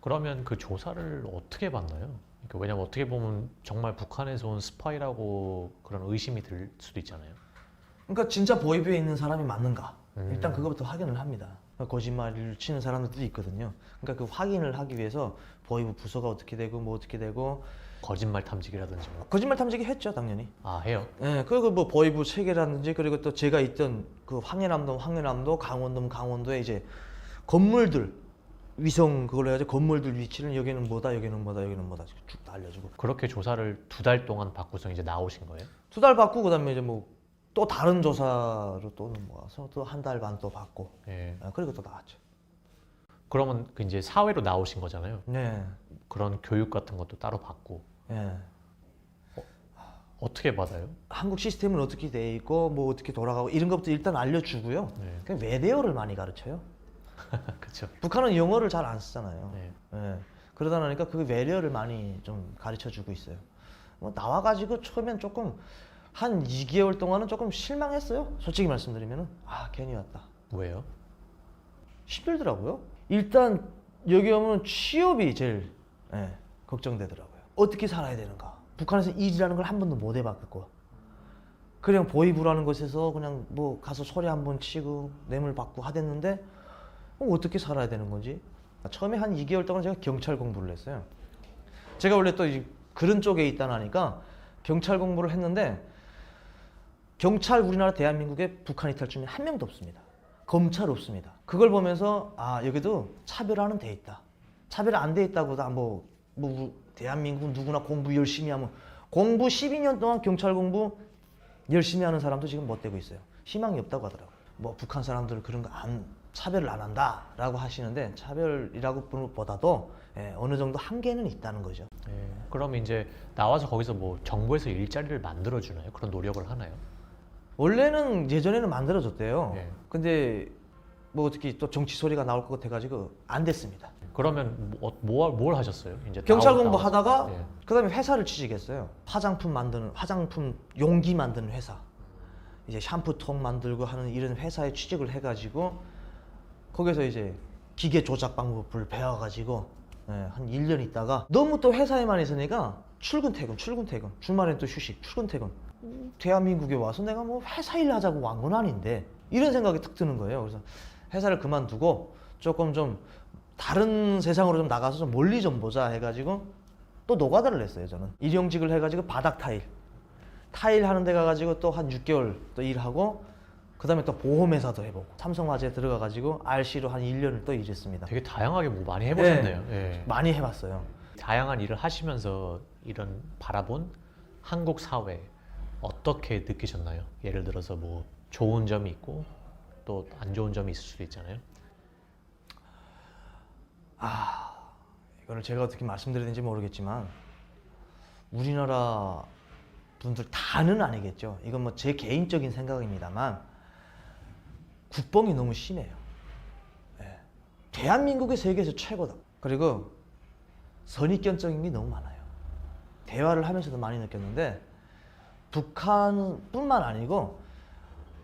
그러면 그 조사를 어떻게 받나요? 그러니까 왜냐면 어떻게 보면 정말 북한에서 온 스파이라고 그런 의심이 들 수도 있잖아요. 그러니까 진짜 보위부에 있는 사람이 맞는가? 일단 그거부터 확인을 합니다. 거짓말을 치는 사람들도 있거든요. 그러니까 그 확인을 하기 위해서 보위부 부서가 어떻게 되고 뭐 어떻게 되고 거짓말 탐지기라든지 뭐. 거짓말 탐지기 했죠, 당연히. 아, 해요? 예, 그리고 뭐 보위부 체계라든지 그리고 또 제가 있던 그 황해남도, 강원도에 이제 건물들 위성 그걸로 해가지고 건물들 위치를 여기는 뭐다 쭉 다 알려주고. 그렇게 조사를 2달 동안 받고서 이제 나오신 거예요? 2달 받고 그다음에 이제 뭐 또 다른 조사로 또 모아서 또 1달 반 또 받고. 예. 그리고 또 나왔죠. 그러면 그 이제 사회로 나오신 거잖아요. 네. 그런 교육 같은 것도 따로 받고 예. 어떻게 받아요? 한국 시스템은 어떻게 돼 있고 뭐 어떻게 돌아가고 이런 것부터 일단 알려주고요. 네. 그냥 외대어를 많이 가르쳐요. 그렇죠. 북한은 영어를 잘 안 쓰잖아요. 네. 예. 그러다 보니까 그 외래어를 많이 좀 가르쳐주고 있어요. 뭐 나와가지고 처음엔 조금 한 2개월 동안은 조금 실망했어요. 솔직히 말씀드리면은 괜히 왔다. 왜요? 힘들더라고요. 일단 여기 오면 취업이 제일 걱정되더라고요. 어떻게 살아야 되는가? 북한에서 일이라는 걸 한 번도 못 해봤고 그냥 보위부라는 곳에서 그냥 뭐 가서 소리 한번 치고 뇌물 받고 하댔는데 어떻게 살아야 되는 건지 처음에 한 2개월 동안 제가 경찰 공부를 했어요. 제가 원래 또 그런 쪽에 있다 나니까 경찰 공부를 했는데 경찰 우리나라 대한민국에 북한 이탈 중에 한 명도 없습니다. 검찰 없습니다. 그걸 보면서 여기도 차별화는 돼 있다. 차별 안 돼 있다고 뭐 대한민국 누구나 공부 열심히 하면 공부 12년 동안 경찰 공부 열심히 하는 사람도 지금 못 되고 있어요. 희망이 없다고 하더라고요. 뭐 북한 사람들은 그런 거 차별을 안 한다라고 하시는데 차별이라고 보다도 어느 정도 한계는 있다는 거죠. 예. 그럼 이제 나와서 거기서 뭐 정부에서 일자리를 만들어 주나요? 그런 노력을 하나요? 원래는 예전에는 만들어줬대요. 네. 근데 뭐 어떻게 또 정치 소리가 나올 것 같아가지고 안 됐습니다. 그러면 뭘 하셨어요? 이제 경찰 나오- 공부하다가 예. 그다음에 회사를 취직했어요. 화장품 용기 만드는 회사. 이제 샴푸통 만들고 하는 이런 회사에 취직을 해가지고 거기서 이제 기계 조작 방법을 배워가지고 한 1년 있다가 너무 또 회사에만 있으니까 출근 퇴근 주말엔 또 휴식 출근 퇴근 대한민국에 와서 내가 뭐 회사 일 하자고 온 건 아닌데 이런 생각이 탁 드는 거예요. 그래서 회사를 그만두고 조금 좀 다른 세상으로 좀 나가서 좀 멀리 좀 보자 해가지고 또 노가다를 냈어요. 저는 일용직을 해가지고 바닥 타일 하는 데 가가지고 또 한 6개월 또 일하고 그 다음에 또 보험회사도 해보고 삼성화재에 들어가가지고 RC로 한 1년을 또 일했습니다. 되게 다양하게 뭐 많이 해보셨네요. 예. 많이 해봤어요. 다양한 일을 하시면서 이런 바라본 한국 사회 어떻게 느끼셨나요? 예를 들어서 뭐 좋은 점이 있고 또 안 좋은 점이 있을 수도 있잖아요. 이거를 제가 어떻게 말씀드려야 되는지 모르겠지만 우리나라 분들 다는 아니겠죠. 이건 뭐 제 개인적인 생각입니다만 국뽕이 너무 심해요. 예. 대한민국이 세계에서 최고다. 그리고 선입견적인 게 너무 많아요. 대화를 하면서도 많이 느꼈는데 북한뿐만 아니고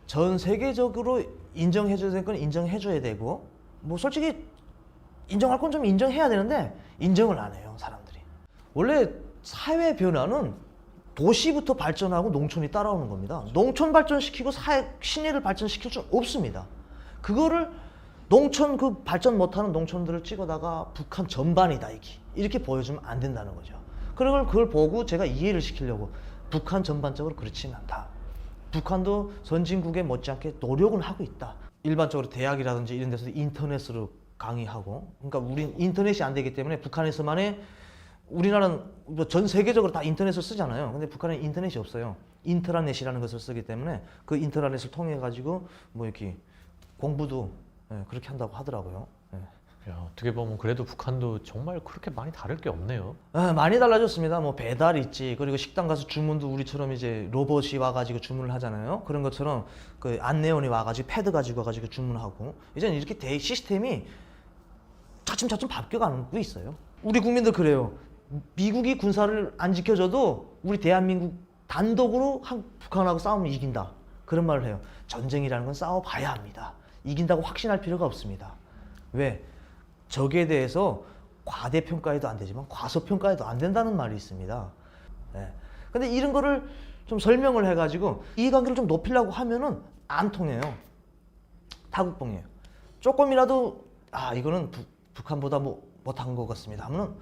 전 세계적으로 인정해줘야 될 건 인정해줘야 되고 뭐 솔직히 인정할 건 좀 인정해야 되는데 인정을 안 해요 사람들이. 원래 사회 변화는 도시부터 발전하고 농촌이 따라오는 겁니다. 농촌 발전시키고 시내를 발전시킬 수 없습니다. 그거를 농촌 그 발전 못하는 농촌들을 찍어다가 북한 전반이다 이렇게 보여주면 안 된다는 거죠. 그걸 보고 제가 이해를 시키려고 북한 전반적으로 그렇지는 않다. 북한도 선진국에 못지않게 노력은 하고 있다. 일반적으로 대학이라든지 이런 데서 인터넷으로 강의하고 그러니까 우린 인터넷이 안 되기 때문에 북한에서만의 우리나라는 뭐 전 세계적으로 다 인터넷을 쓰잖아요. 근데 북한은 인터넷이 없어요. 인트라넷이라는 것을 쓰기 때문에 그 인트라넷을 통해 가지고 뭐 이렇게 공부도 그렇게 한다고 하더라고요. 야, 어떻게 보면 그래도 북한도 정말 그렇게 많이 다를 게 없네요. 많이 달라졌습니다. 뭐 배달 있지. 그리고 식당 가서 주문도 우리처럼 이제 로봇이 와가지고 주문을 하잖아요. 그런 것처럼 그 안내원이 와가지고 패드 가지고 와가지고 주문하고 이제는 이렇게 시스템이 차츰차츰 바뀌어가고 있어요. 우리 국민들 그래요. 미국이 군사를 안 지켜줘도 우리 대한민국 단독으로 북한하고 싸우면 이긴다. 그런 말을 해요. 전쟁이라는 건 싸워봐야 합니다. 이긴다고 확신할 필요가 없습니다. 왜? 적에 대해서 과대평가해도 안 되지만 과소평가해도 안 된다는 말이 있습니다. 근데 이런 거를 좀 설명을 해가지고 이해관계를 좀 높이려고 하면은 안 통해요. 타국뽕이에요. 조금이라도 이거는 북한보다 못한 것 같습니다 하면은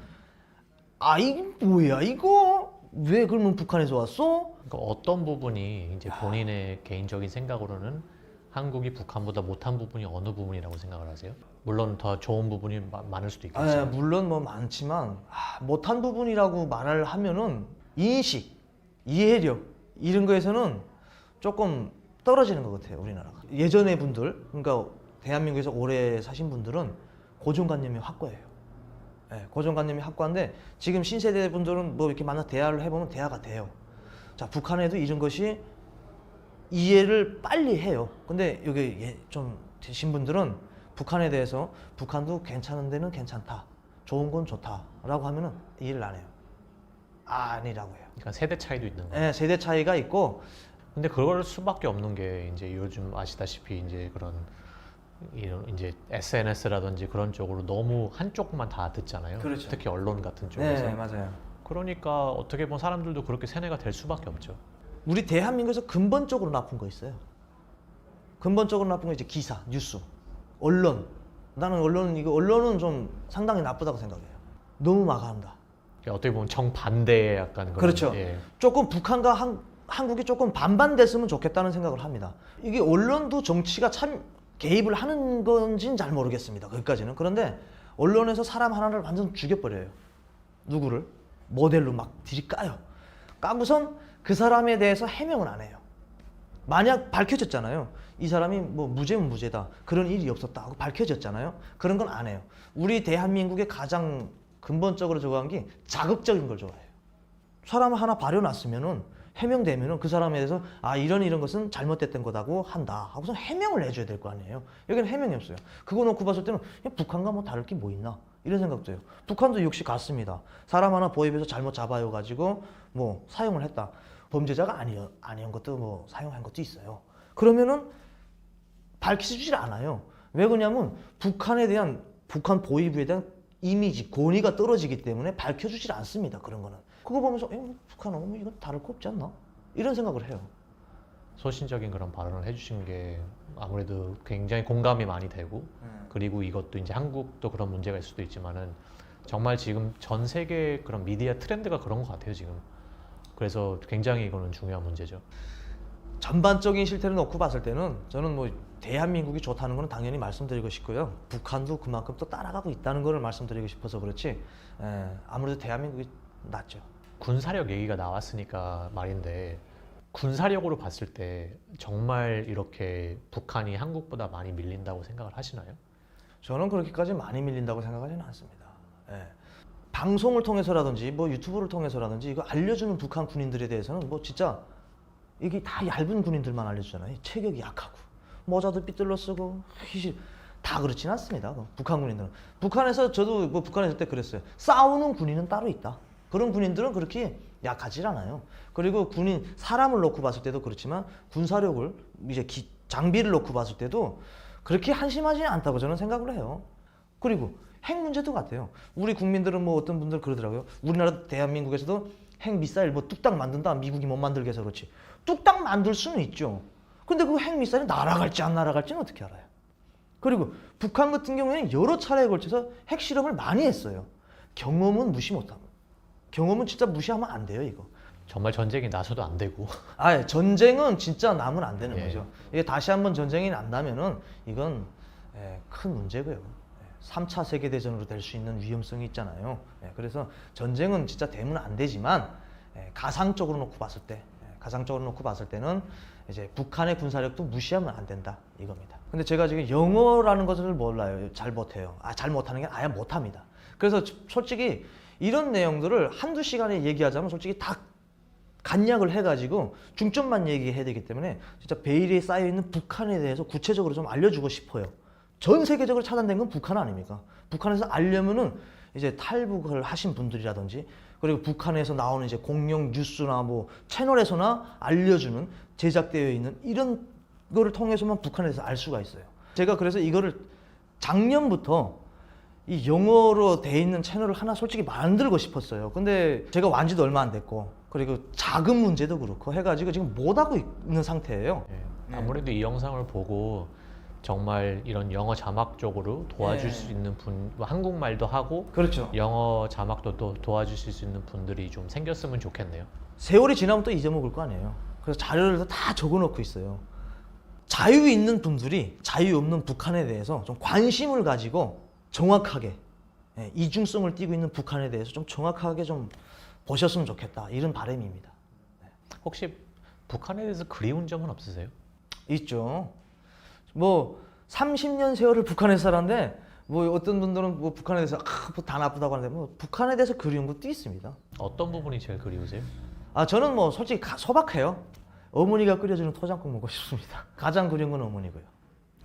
이게 뭐야 이거? 왜 그러면 북한에서 왔어? 그러니까 어떤 부분이 이제 본인의 개인적인 생각으로는 한국이 북한보다 못한 부분이 어느 부분이라고 생각을 하세요? 물론 더 좋은 부분이 많을 수도 있겠지만 물론 뭐 많지만 못한 부분이라고 말을 하면은 인식, 이해력 이런 거에서는 조금 떨어지는 것 같아요 우리나라가. 예전의 분들 그러니까 대한민국에서 오래 사신 분들은 고정관념이 확고해요. 고정관념이 확고한데 지금 신세대 분들은 뭐 이렇게 만나 대화를 해보면 대화가 돼요. 자 북한에도 이런 것이 이해를 빨리 해요. 근데 여기 좀 되신 분들은 북한에 대해서 북한도 괜찮은 데는 괜찮다. 좋은 건 좋다라고 하면은 이해를 안 해요. 아니라고 해요. 그러니까 세대 차이도 있는 거예요. 세대 차이가 있고 근데 그럴 수밖에 없는 게 이제 요즘 아시다시피 이제 그런 이런 이제 SNS라든지 그런 쪽으로 너무 한쪽만 다 듣잖아요. 그렇죠. 특히 언론 같은 쪽에서. 네 맞아요. 그러니까 어떻게 보면 사람들도 그렇게 세뇌가 될 수밖에 없죠. 우리 대한민국에서 근본적으로 나쁜 거 있어요. 근본적으로 나쁜 거 이제 기사, 뉴스, 언론. 나는 언론은 좀 상당히 나쁘다고 생각해요. 너무 마감한다. 어떻게 보면 정반대의 약간 그런, 그렇죠. 예. 조금 북한과 한국이 조금 반반됐으면 좋겠다는 생각을 합니다. 이게 언론도 정치가 참 개입을 하는 건지는 잘 모르겠습니다. 거기까지는. 그런데 언론에서 사람 하나를 완전 죽여버려요. 누구를? 모델로 막 들이까요. 까고선 그 사람에 대해서 해명을 안 해요. 만약 밝혀졌잖아요. 이 사람이 뭐 무죄면 무죄다. 그런 일이 없었다 하고 밝혀졌잖아요. 그런 건 안 해요. 우리 대한민국의 가장 근본적으로 좋아하는 게 자극적인 걸 좋아해요. 사람 하나 발효났으면은 해명되면은 그 사람에 대해서 이런 것은 잘못됐던 거다고 한다 하고서 해명을 해줘야 될 거 아니에요. 여기는 해명이 없어요. 그거 놓고 봤을 때는 북한과 뭐 다를 게 뭐 있나 이런 생각도 해요. 북한도 역시 같습니다. 사람 하나 보입해서 잘못 잡아요 가지고 뭐 사용을 했다. 범죄자가 아니었 것도 뭐 사용한 것도 있어요. 그러면은 밝혀주질 않아요. 왜 그러냐면 북한에 대한 북한 보위부에 대한 이미지, 권위가 떨어지기 때문에 밝혀주질 않습니다. 그런 거는. 그거 보면서 북한은 이건 다를 거 없지 않나? 이런 생각을 해요. 소신적인 그런 발언을 해주신 게 아무래도 굉장히 공감이 많이 되고 그리고 이것도 이제 한국도 그런 문제가 있을 수도 있지만은 정말 지금 전 세계 그런 미디어 트렌드가 그런 것 같아요 지금. 그래서 굉장히 이거는 중요한 문제죠. 전반적인 실태를 놓고 봤을 때는 저는 뭐 대한민국이 좋다는 건 당연히 말씀드리고 싶고요. 북한도 그만큼 또 따라가고 있다는 걸 말씀드리고 싶어서 그렇지 아무래도 대한민국이 낫죠. 군사력 얘기가 나왔으니까 말인데 군사력으로 봤을 때 정말 이렇게 북한이 한국보다 많이 밀린다고 생각을 하시나요? 저는 그렇게까지 많이 밀린다고 생각하지는 않습니다. 예. 방송을 통해서라든지 뭐 유튜브를 통해서라든지 이거 알려주는 북한 군인들에 대해서는 뭐 진짜 이게 다 얇은 군인들만 알려주잖아요. 체격이 약하고 모자도 삐뚤러 쓰고 다 그렇진 않습니다. 북한 군인들은 북한에서 저도 뭐 북한에 있을 때 그랬어요. 싸우는 군인은 따로 있다. 그런 군인들은 그렇게 약하지 않아요. 그리고 군인 사람을 놓고 봤을 때도 그렇지만 군사력을 이제 장비를 놓고 봤을 때도 그렇게 한심하지 않다고 저는 생각을 해요. 그리고 핵 문제도 같아요. 우리 국민들은 뭐 어떤 분들 그러더라고요. 우리나라 대한민국에서도 핵 미사일 뭐 뚝딱 만든다. 미국이 못 만들게 해서 그렇지. 뚝딱 만들 수는 있죠. 근데 그 핵 미사일이 날아갈지 안 날아갈지는 어떻게 알아요? 그리고 북한 같은 경우에는 여러 차례에 걸쳐서 핵 실험을 많이 했어요. 경험은 무시 못합니다. 경험은 진짜 무시하면 안 돼요, 이거. 정말 전쟁이 나서도 안 되고 전쟁은 진짜 나면 안 되는 예. 거죠. 이게 다시 한번 전쟁이 난다면은 이건 큰 문제고요. 3차 세계대전으로 될 수 있는 위험성이 있잖아요. 그래서 전쟁은 진짜 되면 안 되지만 가상적으로 놓고 봤을 때는 이제 북한의 군사력도 무시하면 안 된다 이겁니다. 근데 제가 지금 영어라는 것을 몰라요. 잘 못해요. 잘 못하는 게 아예 못합니다. 그래서 솔직히 이런 내용들을 한두 시간에 얘기하자면 솔직히 다 간략을 해가지고 중점만 얘기해야 되기 때문에 진짜 베일에 쌓여있는 북한에 대해서 구체적으로 좀 알려주고 싶어요. 전 세계적으로 차단된 건 북한 아닙니까? 북한에서 알려면은 이제 탈북을 하신 분들이라든지 그리고 북한에서 나오는 이제 공영 뉴스나 뭐 채널에서나 알려주는 제작되어 있는 이런 거를 통해서만 북한에서 알 수가 있어요. 제가 그래서 이거를 작년부터 이 영어로 돼 있는 채널을 하나 솔직히 만들고 싶었어요. 근데 제가 완지도 얼마 안 됐고 그리고 자금 문제도 그렇고 해가지고 지금 못하고 있는 상태예요. 아무래도 이 영상을 보고 정말 이런 영어 자막 쪽으로 도와줄 수 있는 분, 한국말도 하고 그렇죠. 영어 자막도 또 도와주실 수 있는 분들이 좀 생겼으면 좋겠네요. 세월이 지나면 또 잊어먹을 거 아니에요. 그래서 자료를 다 적어놓고 있어요. 자유 있는 분들이 자유 없는 북한에 대해서 좀 관심을 가지고 정확하게 이중성을 띠고 있는 북한에 대해서 좀 정확하게 좀 보셨으면 좋겠다 이런 바람입니다. 혹시 북한에 대해서 그리운 점은 없으세요? 있죠. 뭐 30년 세월을 북한에서 살았는데 뭐 어떤 분들은 뭐 북한에 대해서 다 나쁘다고 하는데 뭐 북한에 대해서 그리운 것도 있습니다. 어떤 부분이 제일 그리우세요? 저는 뭐 솔직히 소박해요. 어머니가 끓여주는 토장국 먹고 싶습니다. 가장 그리운 건 어머니고요.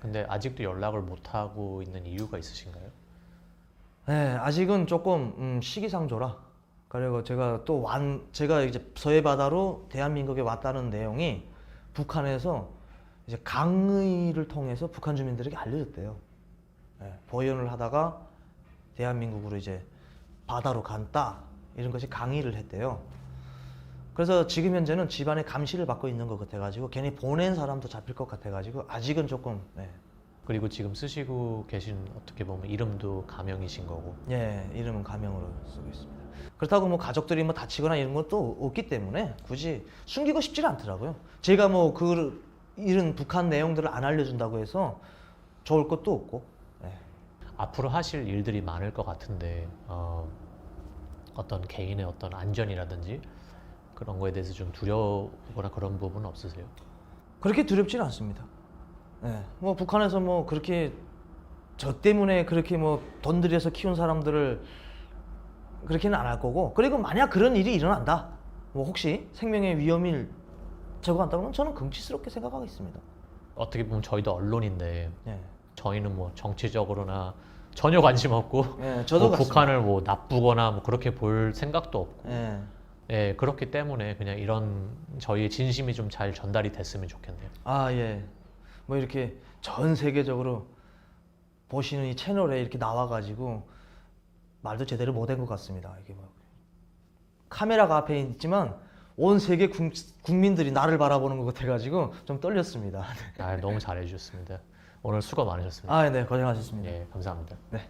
근데 아직도 연락을 못 하고 있는 이유가 있으신가요? 아직은 조금 시기상조라. 그리고 제가 이제 서해 바다로 대한민국에 왔다는 내용이 북한에서 이제 강의를 통해서 북한 주민들에게 알려졌대요. 보연을 하다가 대한민국으로 이제 바다로 간다 이런 것이 강의를 했대요. 그래서 지금 현재는 집안에 감시를 받고 있는 것 같아가지고 괜히 보낸 사람도 잡힐 것 같아가지고 아직은 조금 그리고 지금 쓰시고 계신 어떻게 보면 이름도 가명이신 거고. 이름은 가명으로 쓰고 있습니다. 그렇다고 뭐 가족들이 뭐 다치거나 이런 것도 없기 때문에 굳이 숨기고 싶지 않더라고요. 제가 뭐 이런 북한 내용들을 안 알려준다고 해서 좋을 것도 없고. 앞으로 하실 일들이 많을 것 같은데 어떤 개인의 어떤 안전이라든지 그런 거에 대해서 좀 두려우거나 그런 부분은 없으세요? 그렇게 두렵지는 않습니다. 뭐 북한에서 뭐 그렇게 저 때문에 그렇게 뭐 돈 들여서 키운 사람들을 그렇게는 안 할 거고 그리고 만약 그런 일이 일어난다 뭐 혹시 생명의 위험을 제거한다면 저는 긍지스럽게 생각하고 있습니다. 어떻게 보면 저희도 언론인데 예. 저희는 뭐 정치적으로나 전혀 관심 없고 예, 저도 뭐 같습니다. 북한을 뭐 나쁘거나 뭐 그렇게 볼 생각도 없고 예. 예, 그렇기 때문에 그냥 이런 저희의 진심이 좀 잘 전달이 됐으면 좋겠네요. 아, 예. 뭐 이렇게 전 세계적으로 보시는 이 채널에 이렇게 나와가지고 말도 제대로 못한 것 같습니다. 이게 뭐 카메라가 앞에 있지만 온 세계 국민들이 나를 바라보는 것 같아가지고 좀 떨렸습니다. 아, 너무 잘해 주셨습니다. 오늘 수고 많으셨습니다. 아, 네, 고생하셨습니다. 예, 감사합니다. 네.